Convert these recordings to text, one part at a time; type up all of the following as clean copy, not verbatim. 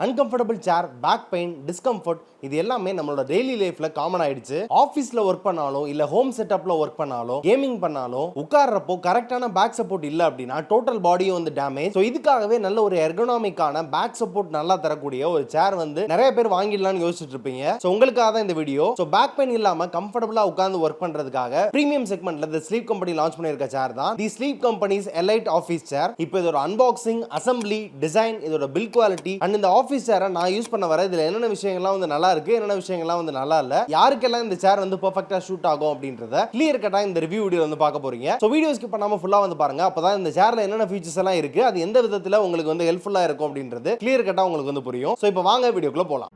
Uncomfortable சேர், back pain, discomfort இது எல்லாமே நம்மளோட டெய்லி லைஃப்ல காமன் ஆயிடுச்சு. ஆபீஸ்ல ஒர்க் பண்ணாலும் இல்ல ஹோம் செட்டப்ல ஒர்க் பண்ணாலும் கேமிங் பண்ணாலும் உட்கார்றப்போ கரெக்டான பேக் சப்போர்ட் இல்ல அப்படின்னா டோட்டல் பாடியும் வந்து டேமேஜ். ஸோ இதுக்காகவே நல்ல ஒரு எர்கோனாமிக்கான பேக் சப்போர்ட் நல்லா தரக்கூடிய ஒரு சேர் வந்து நிறைய பேர் வாங்கிடலாம்னு யோசிச்சுட்டு இருப்பீங்க. ஸோ உங்களுக்காக தான் இந்த வீடியோ. ஸோ பேக் பெயின் இல்லாம கம்ஃபர்டபுளா உட்கார்ந்து ஒர்க் பண்றதுக்காக பிரீமியம் செக்மெண்ட்ல இந்த ஸ்லீப் கம்பெனி லான்ச் பண்ணிருக்க சேர் தான் the Sleep Company's Elite office chair. இப்போ இதோட அன்பாக்சிங், அசம்பிளி, டிசைன், இதோட பில்ட் குவாலிட்டி அண்ட் இந்த ஆஃபீஸ் சேரை நான் யூஸ் பண்ண வர இதுல என்னென்ன விஷயங்கள்லாம் வந்து நல்லா இருக்கு, என்னென்ன விஷயங்கள்லாம் வந்து நல்லா இல்ல, யாருக்கெல்லாம் இந்த சேர் வந்து பெர்ஃபெக்ட்டா ஷூட் ஆகும் அப்படின்றத கிளியர் கட்டா இந்த ரிவ்யூ வீடியோ வந்து பார்க்க போறீங்க. சோ வீடியோ ஸ்கிப் பண்ணாம ஃபுல்லா வந்து பாருங்க. அப்பதான் இந்த சேர்ல என்னென்ன ஃபீச்சர்ஸ் எல்லாம் இருக்கு, அது எந்த விதத்துல உங்களுக்கு வந்து ஹெல்ப்ஃபுல்லா இருக்கும் அப்படின்றது கிளியர் கட்டா உங்களுக்கு வந்து புரியும். சோ இப்போ வாங்க வீடியோக்குள்ள போலாம்.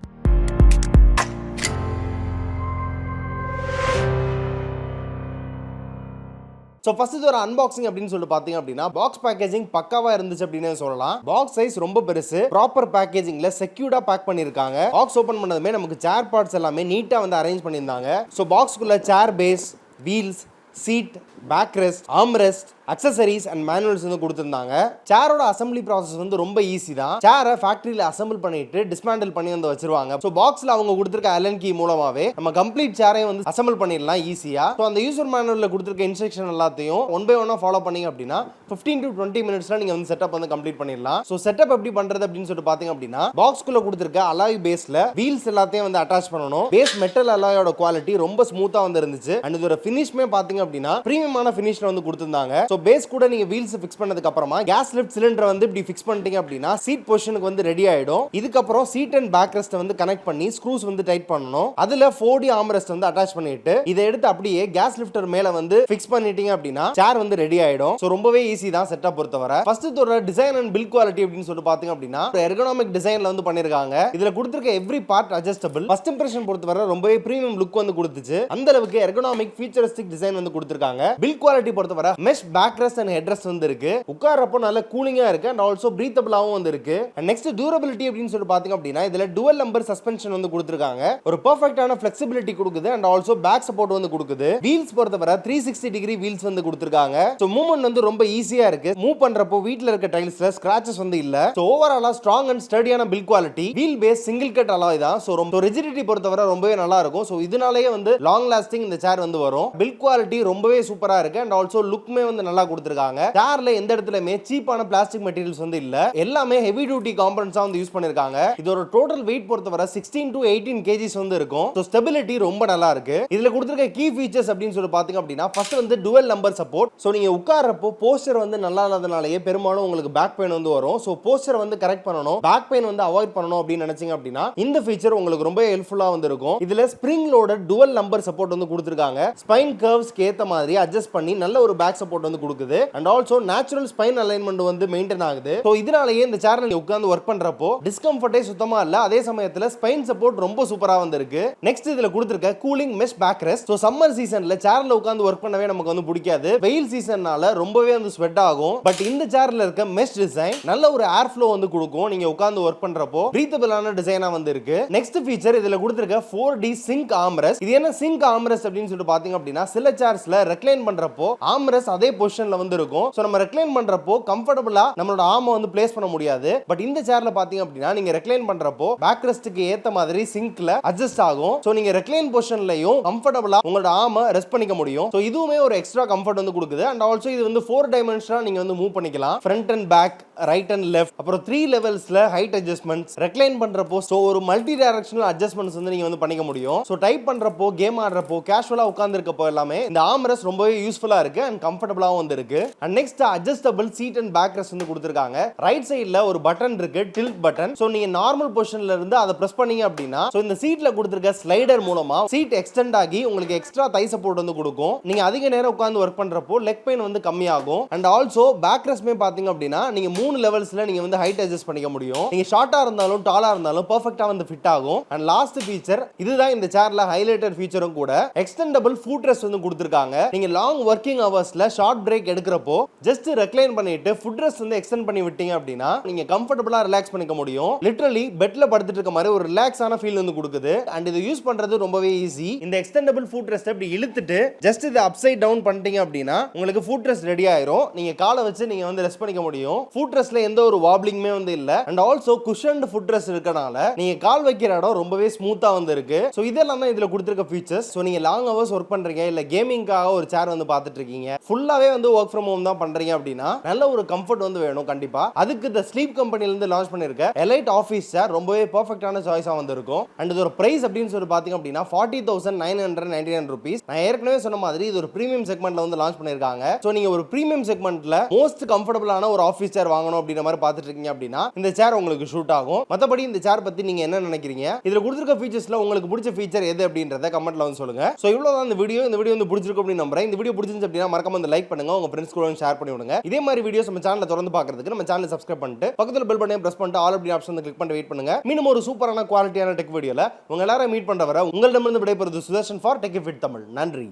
ஸோ ஃபர்ஸ்ட் இது ஒரு அன்பாக்சிங் அப்படின்னு சொல்லிட்டு பார்த்தீங்க அப்படின்னா பாக்ஸ் பேக்கேஜிங் பக்காவா இருந்துச்சு அப்படின்னு சொல்லலாம். பாக்ஸ் சைஸ் ரொம்ப பெருசு, ப்ராப்பர் பேக்கேஜிங்ல செக்யூர்டா பேக் பண்ணிருக்காங்க. பாக்ஸ் ஓபன் பண்ணதுமே நமக்கு சேர் பார்ட்ஸ் எல்லாமே நீட்டா வந்து அரேஞ்ச் பண்ணியிருந்தாங்க. ஸோ பாக்ஸ்க்குள்ள chair base, wheels, seat, back rest, arm rest, accessories and manuals வந்து கொடுத்திருந்தாங்க. சேரோட அசம்பிளி ப்ராசஸ் வந்து ரொம்ப ஈஸி தான். சேரை ஃபேக்டரியில அசம்பிள் பண்ணிட்டு டிஸ்மேண்டில் பண்ணி வந்து வச்சிருவாங்க. ஸோ பாக்ஸ்ல அவங்க கொடுத்திருக்க அலன் கீ மூலமாவே நம்ம கம்ப்ளீட் சேரையும் வந்து அசம்பிள் பண்ணிடலாம் ஈஸியா. ஸோ அந்த யூசர் மேனுவல்ல கொடுத்திருக்க இன்ஸ்ட்ரக்ஷன் எல்லாத்தையும் ஒன் பை ஒன்னா ஃபாலோ பண்ணீங்க அப்படின்னா 15 to 20 மினிட்ஸ்ல நீங்க வந்து செட்டப் வந்து கம்ப்ளீட் பண்ணிடலாம். ஸோ செட்டப் எப்படி பண்றது அப்படின்னு சொல்லிட்டு பாத்தீங்க அப்படின்னா பாக்ஸ்குள்ள கொடுத்திருக்க அலாய் பேஸ்ல வீல்ஸ் எல்லாத்தையும் வந்து அட்டாச் பண்ணணும். பேஸ் மெட்டல் அலாயோட குவாலிட்டி ரொம்ப ஸ்மூத்தா வந்து இருந்துச்சு. அண்ட் இதோட ஃபினிஷ்மே பாத்தீங்க அப்படின்னா பிரீமியமான ஃபினிஷ்ல வந்து கொடுத்திருந்தாங்க. ஸோ பேஸ் கூட நீங்க வீல்ஸ் ஃபிக்ஸ் பண்ணதுக்கு அப்புறமா கேஸ் லிஃப்ட் சிலிண்டர் வந்து இப்படி ஃபிக்ஸ் பண்ணிட்டீங்க அப்படின்னா சீட் பொசிஷனுக்கு வந்து ரெடி ஆயிடும். இதுக்கப்புறம் சீட் அண்ட் பேக் ரெஸ்ட் வந்து கனெக்ட் பண்ணி ஸ்க்ரூஸ் வந்து டைட் பண்ணணும். அதுல 4D ஆர்ம் ரெஸ்ட் வந்து அட்டாச் பண்ணிட்டு இதை எடுத்து அப்படியே கேஸ் லிஃப்டர் மேல வந்து ஃபிக்ஸ் பண்ணிட்டீங்க அப்படின்னா சேர் வந்து ரெடி ஆயிடும். ஸோ ரொம்பவே ஈஸி தான் செட்டப் பொறுத்தவரை. ஃபர்ஸ்ட் இதோட டிசைன் அண்ட் பில்ட் குவாலிட்டி அப்படின்னு சொல்லிட்டு பாத்தீங்க அப்படின்னா எர்கோனாமிக் டிசைன்ல வந்து பண்ணிருக்காங்க. இதுல கொடுத்திருக்க every part adjustable. First impression பொறுத்தவரை ரொம்பவே பிரீமியம் லுக் வந்து கொடுத்துச்சு. அந்த அளவுக்கு எர்கோனாமிக் ஃபியூச்சரிஸ்டிக் டிசைன் வந்து கொடுத்திருக்காங்க. பில்ட் குவாலிட்டி பொறுத்தவரை mesh back rest and head rest வந்து இருக்கு. உட்கார்றப்போ நல்ல கூலிங்கா இருக்கு அண்ட் ஆல்சோ பிரீத்தபிளாவும் வந்து இருக்கு. நெக்ஸ்ட் டியூரபிலிட்டி அப்படின்னு சொல்லிட்டு பாத்தீங்க அப்படின்னா இதுல டுவல் நம்பர் சஸ்பென்ஷன் வந்து கொடுத்திருக்காங்க. ஒரு பெர்ஃபெக்ட்டான ஃபிளெக்சிபிலிட்டி கொடுக்குது அண்ட் ஆல்சோ பேக் சப்போர்ட் வந்து கொடுக்குது. வீல்ஸ் பொறுத்தவரை 360 டிகிரி வீல்ஸ் வந்து கொடுத்திருக்காங்க. சோ மூவ்மெண்ட் வந்து ரொம்ப ஈஸியா இருக்கு. மூவ் பண்றப்போ வீட்ல இருக்க டைல்ஸ்ல ஸ்கிராச்சஸ் வந்து இல்ல. சோ ஓவராலா ஸ்ட்ராங் அண்ட் ஸ்டடியான build quality. Wheel base single cut alloy தான். சோ ரொம்ப ரிஜிடிட்டி பொறுத்தவரை ரொம்பவே நல்லா இருக்கும். சோ இதனாலேயே வந்து லாங் லாஸ்டிங் இந்த சேர் வந்து வரும். பில்ட் குவாலிட்டி ரொம்பவே சூப்பரா இருக்கு அண்ட் ஆல்சோ லுக்மே வந்து நல்லா கொடுத்திருக்காங்க. சேர்ல எந்த இடத்துலயுமே சீப்பான பிளாஸ்டிக் மெட்டீரியல்ஸ் வந்து இல்ல. எல்லாமே ஹெவி டியூட்டி காம்பனன்ட்ஸா வந்து யூஸ் பண்ணிருக்காங்க. இதோட டோட்டல் வெயிட் பொறுத்தவரை 16 to 18 kgs வந்து இருக்கும். சோ ஸ்டெபிலிட்டி ரொம்ப நல்லா இருக்கு. இதுல கொடுத்திருக்க கீ ஃபீச்சர்ஸ் அப்படின்னு சொல்லி பாத்தீங்க அப்படின்னா ஃபர்ஸ்ட் வந்து டுவல் நம்பர் சப்போர்ட். சோ நீங்க உட்கார்றப்போ போஸ்டர் வந்து நல்லா இல்லாதனாலயே பெரும்பாலும் உங்களுக்கு பேக் பெயின் வந்து வரும். சோ போஸ்டர் வந்து கரெக்ட் பண்ணணும், பேக் பெயின் வந்து அவாய்ட் பண்ணணும் அப்படின்னு நினைச்சீங்க அப்படின்னா இந்த ஃபீச்சர் உங்களுக்கு ரொம்ப ஹெல்ப்ஃபுல்லா வந்து இருக்கும். இதுல spring loaded dual lumbar support வந்து கொடுத்திருக்காங்க. ஸ்பைன் கர்வ்ஸ்க்கு ஏத்த மாதிரி அட்ஜஸ்ட் பண்ணி நல்ல ஒரு பேக் சப்போர்ட் வந்து கொடுக்குது and also natural spine alignment வந்து மெயின்டைன் ஆகுது. சோ இதனாலேயே இந்த சேர்ல நீங்க உட்கார்ந்து வர்க் பண்றப்போ டிஸ்கம்ஃபர்ட்டே சுத்தமா இல்ல. அதே சமயத்துல ஸ்பைன் சப்போர்ட் ரொம்ப சூப்பரா வந்து இருக்கு. நெக்ஸ்ட் இதுல கொடுத்திருக்க cooling mesh back rest. So summer சீசன்ல சேர்ல உட்கார்ந்து வர்க் பண்ணவே நமக்கு வந்து பிடிக்காது. வெயில் சீசன்னால ரொம்பவே வந்து ஸ்வெட் ஆகும். பட் இந்த சேர்ல இருக்க மெஷ் டிசைன் நல்ல ஒரு ஏர் ஃப்ளோ வந்து கொடுக்கும். நீங்க உட்கார்ந்து வர்க் பண்றப்போ பிரீத்தபிளான டிசைனா வந்து இருக்கு. நெக்ஸ்ட் ஃபீச்சர் இதுல கொடுத்திருக்க 4D சிங்க் ஆர்ம் ரெஸ்ட். இது என்ன சிங்க் ஆர்ம் ரெஸ்ட் அப்படின்னு சொல்லிட்டு பாத்தீங்க அப்படின்னா சில சேர்ஸ்ல ரெக்லைன் பண்றப்போ ஆர்ம் ரெஸ்ட் அதே பொசிஷன்ல வந்து இருக்கும். சோ நம்ம ரெக்லைன் பண்றப்போ கம்ஃபர்டபிளா நம்மளோட ஆர்மை வந்து பிளேஸ் பண்ண முடியாது. பட் இந்த சேர்ல பாத்தீங்க அப்படின்னா நீங்க ரெக்லைன் பண்றப்போ பேக் ரெஸ்ட்க்கு ஏத்த மாதிரி சிங்க்ல அட்ஜஸ்ட் ஆகும். சோ நீங்க ரெக்லைன் பொசிஷன்லயும் கம்ஃபர்டபிளா உங்களோட ஆர்மை ரெஸ்ட் பண்ணிக்க முடியும். சோ இதுவுமே ஒரு எக்ஸ்ட்ரா கம்ஃபர்ட் வந்து கொடுக்குது அண்ட் ஆல்சோ இது வந்து 4 டைமென்ஷனா நீங்க வந்து மூவ் பண்ணிக்கலாம். Front and back, right and left, அப்புறம் 3 லெவல்ஸ்ல ஹைட் அட்ஜஸ்ட்மெண்ட்ஸ், ரெக்லைன் பண்றப்போ சோ ஒரு மல்டி டைரக்ஷனல் அட்ஜஸ்ட்மெண்ட்ஸ் வந்து நீங்க வந்து பண்ணிக்க முடியும். சோ டைப் பண்றப்போ, கேம் ஆடுறப்போ, கேஷுவலா உட்கார்ந்து இருக்கப்போ எல்லாமே இந்த ஆர்ம் ரெஸ்ட் ரொம்பவே யூஸ்ஃபுல்லா இருக்கு அண்ட் கம்ஃபர்டபிளாவும் வந்து இருக்கு. And next adjustable seat and back rest வந்து கொடுத்திருக்காங்க. ரைட் சைடுல ஒரு பட்டன் இருக்கு, டில்ட் பட்டன். சோ நீங்க நார்மல் பொசிஷன்ல இருந்து அதை பிரஸ் பண்ணீங்க அப்படின்னா சோ இந்த சீட்ல கொடுத்திருக்க ஸ்லைடர் மூலமா சீட் எக்ஸ்டெண்ட் ஆகி உங்களுக்கு எக்ஸ்ட்ரா தை சப்போர்ட் வந்து கொடுக்கும். நீங்க அதிக நேரம் உட்கார்ந்து வர்க் பண்றப்போ லெக் பெயின் வந்து கம்மியாகும். அண்ட் ஆல்சோ பேக் ரெஸ்ட்மே பாத்தீங்க அப்படின்னா நீங்க 3 லெவல்ஸ்ல நீங்க வந்து ஹைட் அட்ஜஸ்ட் பண்ணிக்க முடியும். நீங்க ஷார்ட்டா இருந்தாலும் டாலா இருந்தாலும் பெர்ஃபெக்ட்டா வந்து ஃபிட் ஆகும். அண்ட் லாஸ்ட் ஃபீச்சர் இதுதான் இந்த சேர்ல ஹைலைட்டட் ஃபீச்சரும் கூட, எக்ஸ்டெண்டபிள் ஃபுட் ரெஸ்ட் வந்து கொடுத்திருக்காங்க. நீங்க லாங் வர்க்கிங் ஹவர்ஸ்ல ஷார்ட் பிரேக் எடுக்கிறப்போ ஜஸ்ட் ரெக்ளைன் பண்ணிட்டு ஃபுட் ரெஸ்ட் வந்து எக்ஸ்டெண்ட் பண்ணி விட்டீங்க அப்படின்னா நீங்க கம்ஃபர்டபுளா ரிலாக்ஸ் பண்ணிக்க முடியும். லிட்டரலி பெட்ல படுத்துட்டு இருக்க மாதிரி ஒரு ரிலாக்ஸான ஃபீல் வந்து கொடுக்குது. அண்ட் இது யூஸ் பண்றது ரொம்பவே ஈஸி. இந்த எக்ஸ்டெண்டபிள் ஃபுட் ரெஸ்ட் இப்படி இழுத்துட்டு ஜஸ்ட் இதை அப்சைட் டவுன் பண்ணிட்டீங்க அப்படின்னா உங்களுக்கு ஃபுட் ரெஸ்ட் ரெடி ஆயிரும். நீங்க காலை வச்சு நீங்க வந்து ரெஸ்ட் பண்ணிக்க முடியும். ஃபுட் ரெஸ்ட்ல எந்த ஒரு வாப்லிங்குமே வந்து இல்ல. அண்ட் ஆல்சோ குஷன்ட் ஃபுட் ரெஸ்ட் இருக்கனால நீங்க கால் வைக்கிற இடம் ரொம்பவே ஸ்மூத்தா வந்து இருக்கு. சோ இதெல்லாம் தான் இதுல கொடுத்திருக்க ஃபீச்சர்ஸ். சோ நீங்க லாங் ஹவர்ஸ் ஒர்க் பண்றீங்க இல்ல கேமிங்காக ஒரு சேர் வந்து பார்த்துட்டு இருக்கீங்க, ஃபுல்லாவே வந்து ஒர்க் ஃப்ரம் ஹோம் தான் பண்றீங்க அப்படின்னா நல்ல ஒரு கம்ஃபர்ட் வந்து வேணும் கண்டிப்பா. அதுக்கு இந்த ஸ்லீப் கம்பெனில இருந்து லான்ச் பண்ணிருக்க எலைட் ஆஃபீஸ் சேர் ரொம்பவே பெர்ஃபெக்ட்டான சாய்ஸா வந்து இருக்கும். அண்ட் இதோட பிரைஸ் அப்படின்னு சொல்லி பாத்தீங்க அப்படின்னா 40,999 rupees. நான் ஏற்கனவே சொன்ன மாதிரி இது ஒரு பிரீமியம் செக்மெண்ட்ல வந்து லான்ச் பண்ணிருக்காங்க. சோ நீங்க ஒரு பிரீமியம் செக்மெண்ட்ல மோஸ்ட் கம்ஃபர்டபுளான ஒரு ஆஃபீஸ் சேர் வாங்கணும் அப்படின்ற மாதிரி பார்த்துட்டு இருக்கீங்க அப்படின்னா இந்த சேர் உங்களுக்கு ஷூட் ஆகும். மத்தபடி இந்த சேர் பத்தி நீங்க என்ன நினைக்கிறீங்க, இதுல கொடுத்திருக்க ஃபீச்சர்ஸ்ல உங்களுக்கு பிடிச்ச ஃபீச்சர் எது அப்படின்றத கமெண்ட்ல வந்து சொல்லுங்க. சோ இவ்வளவுதான் இந்த வீடியோ வந்து பிடிச்சிருக்கும் அப்படின்னு நம்புறேன். இந்த வீடியோ பிடிச்சிருந்துச்சு அப்படின்னா மறக்காம வந்து லைக் பண்ணுங்க, உங்க ஃப்ரெண்ட்ஸ் கூட ஷேர் பண்ணி விடுங்க. இதே மாதிரி வீடியோஸ் நம்ம சேனல்ல தொடர்ந்து பார்க்கிறதுக்கு நம்ம சேனலை சப்ஸ்கிரைப் பண்ணிட்டு பக்கத்துல பெல் பட்டனை பிரஸ் பண்ணிட்டு ஆல் அப்படி ஆப்ஷன் கிளிக் பண்ணி வெயிட் பண்ணுங்க. மீண்டும் ஒரு சூப்பரான குவாலிட்டியான டெக் வீடியோல உங்க எல்லாரும் மீட் பண்ற வரை உங்களிடமிருந்து விடைபெறுவது Sudarshan for Techie Fit Tamil. நன்றி.